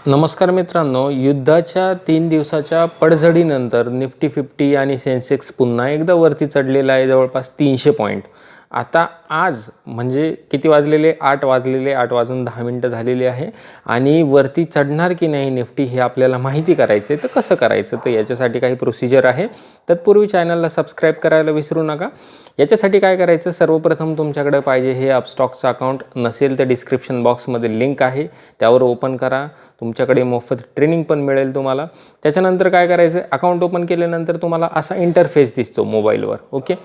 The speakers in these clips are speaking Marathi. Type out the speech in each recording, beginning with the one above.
नमस्कार मित्रांनो, युद्धाच्या 3 दिवसाच्या पडझडीनंतर निफ्टी 50 आणि सेन्सेक्स पुन्हा एकदा वरती चढलेला आहे, जवळपास 300 पॉईंट. आता आज म्हणजे किती वाजलेले? 8 वाजलेले, 8 वाजून 10 मिनटं झालेली आहे आणि वरती चढणार की नाही निफ्टी हे आपल्याला माहिती करायचं आहे. तर कसं करायचं? तर याच्यासाठी काही प्रोसिजर आहे. तत्पूर्वी चॅनलला सबस्क्राईब करायला विसरू नका. याच्यासाठी काय करायचं? सर्वप्रथम तुमच्याकडे पाहिजे हे अपस्टॉक्सचं अकाउंट. नसेल तर डिस्क्रिप्शन बॉक्समध्ये लिंक आहे, त्यावर ओपन करा. तुमच्याकडे मोफत ट्रेनिंग पण मिळेल तुम्हाला. त्याच्यानंतर काय करायचं? अकाउंट ओपन केल्यानंतर तुम्हाला असा इंटरफेस दिसतो मोबाईलवर. ओके,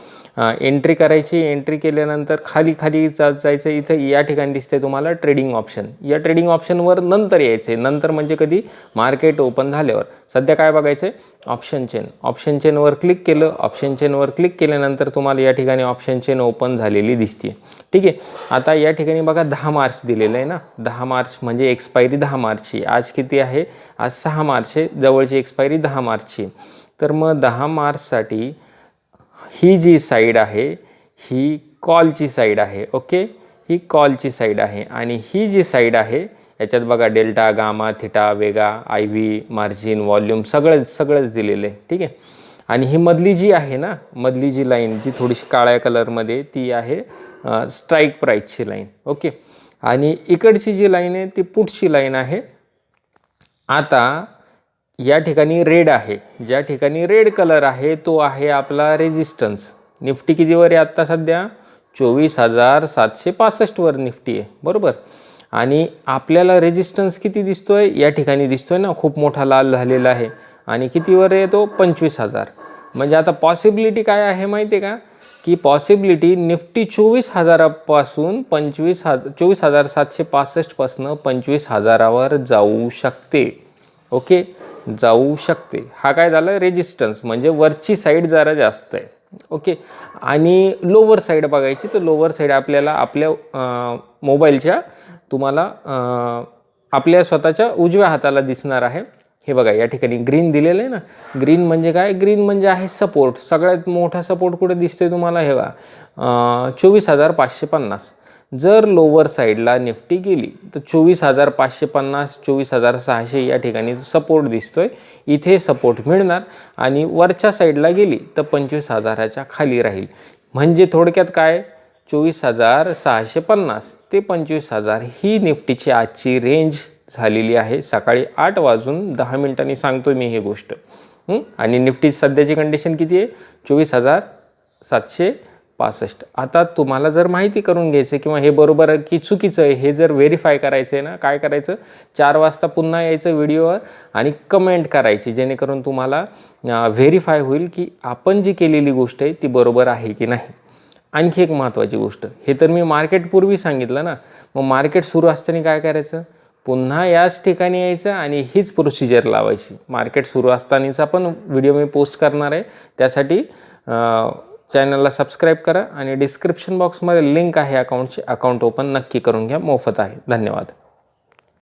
एंट्री करायची. एंट्री केल्यानंतर खाली खाली जायचं. इथं या ठिकाणी दिसते तुम्हाला ट्रेडिंग ऑप्शन. या ट्रेडिंग ऑप्शनवर नंतर यायचं आहे. नंतर म्हणजे कधी? मार्केट ओपन झाल्यावर. सध्या काय बघायचं आहे? Option chain. ऑप्शन चेनवर क्लिक केलं. ऑप्शन चेनवर क्लिक केल्यानंतर तुम्हाला या ठिकाणी ऑप्शन चेन ओपन झालेली दिसते. ठीक आहे. आता या ठिकाणी बघा 10 मार्च दिलेलं आहे ना. 10 मार्च म्हणजे एक्सपायरी 10 मार्चची. आज किती आहे? आज 6 मार्च आहे. जवळची एक्सपायरी 10 मार्चची. तर मग 10 मार्चसाठी ही जी साईड आहे ही कॉलची साईड आहे. ओके, ही कॉलची साईड आहे. आणि ही जी साईड आहे याच्यात बघा delta, gamma, theta, Vega, I V, margin, volume सगळंच दिलेलं आहे. ठीक आहे. आणि ही मधली जी आहे ना, मधली जी लाईन जी थोडीशी काळ्या कलरमध्ये, ती आहे स्ट्राईक प्राईसची लाईन. ओके, आणि इकडची जी लाईन आहे ती पुटची लाईन आहे. आता या ठिकाणी रेड आहे. ज्या ठिकाणी रेड कलर आहे तो आहे आपला रेजिस्टन्स. निफ्टी कितीवर आहे आत्ता सध्या? 24,765 वर निफ्टी आहे, बरोबर. आणि आपल्याला रेजिस्टन्स किती दिसतोय? या ठिकाणी दिसतोय ना, खूप मोठा लाल झालेला आहे. आणि कितीवर आहे तो? 25,000. म्हणजे आता पॉसिबिलिटी काय आहे माहिती आहे का? की पॉसिबिलिटी निफ्टी 24,000पासून 24,765 पासून 25,000वर जाऊ शकते. ओके, जाऊ शकते. हा काय झालं? रेजिस्टन्स म्हणजे वरची साईड जरा जास्त आहे. ओके, आणि लोअर साईड बघायची. तर लोअर साईड आपल्याला आपल्या मोबाईलच्या तुम्हाला आपल्या स्वतःच्या उजव्या हाताला दिसणार आहे. हे बघा या ठिकाणी ग्रीन दिलेलं आहे ना. ग्रीन म्हणजे काय? ग्रीन म्हणजे आहे सपोर्ट. सगळ्यात मोठा सपोर्ट कुठे दिसतोय तुम्हाला? हे बघा 24,550. जर लोअर साईडला निफ्टी गेली तर 24,550, 24,600 या ठिकाणी सपोर्ट दिसतोय. इथे सपोर्ट मिळणार. आणि वरच्या साईडला गेली तर 25,000च्या खाली राहील. म्हणजे थोडक्यात काय? 24,650 ते 25,000 ही निफ्टीची आजची रेंज झालेली आहे. सकाळी 8 वाजून 10 मिनिटांनी सांगतोय मी ही गोष्ट. आणि निफ्टी सध्याची कंडिशन किती आहे? 24,765. आता तुम्हाला जर माहिती करून घ्यायचं किंवा हे बरोबर आहे की चुकीचं आहे हे जर व्हेरीफाय करायचं आहे ना, काय करायचं? 4 वाजता पुन्हा यायचं व्हिडिओवर आणि कमेंट करायची, जेणेकरून तुम्हाला व्हेरीफाय होईल की आपण जी केलेली गोष्ट आहे ती बरोबर आहे की नाही. आणखी एक महत्त्वाची गोष्ट, हे तर मी मार्केटपूर्वी सांगितलं ना. मग मार्केट सुरू असताना काय करायचं? पुन्हा याच ठिकाणी यायचं आणि हीच प्रोसिजर लावायची. मार्केट सुरू असतानाचा पण व्हिडिओ मी पोस्ट करणार आहे. त्यासाठी चॅनलला सबस्क्राईब करा आणि डिस्क्रिप्शन बॉक्समध्ये लिंक आहे अकाउंटची. अकाउंट ओपन नक्की करून घ्या, मोफत आहे. धन्यवाद.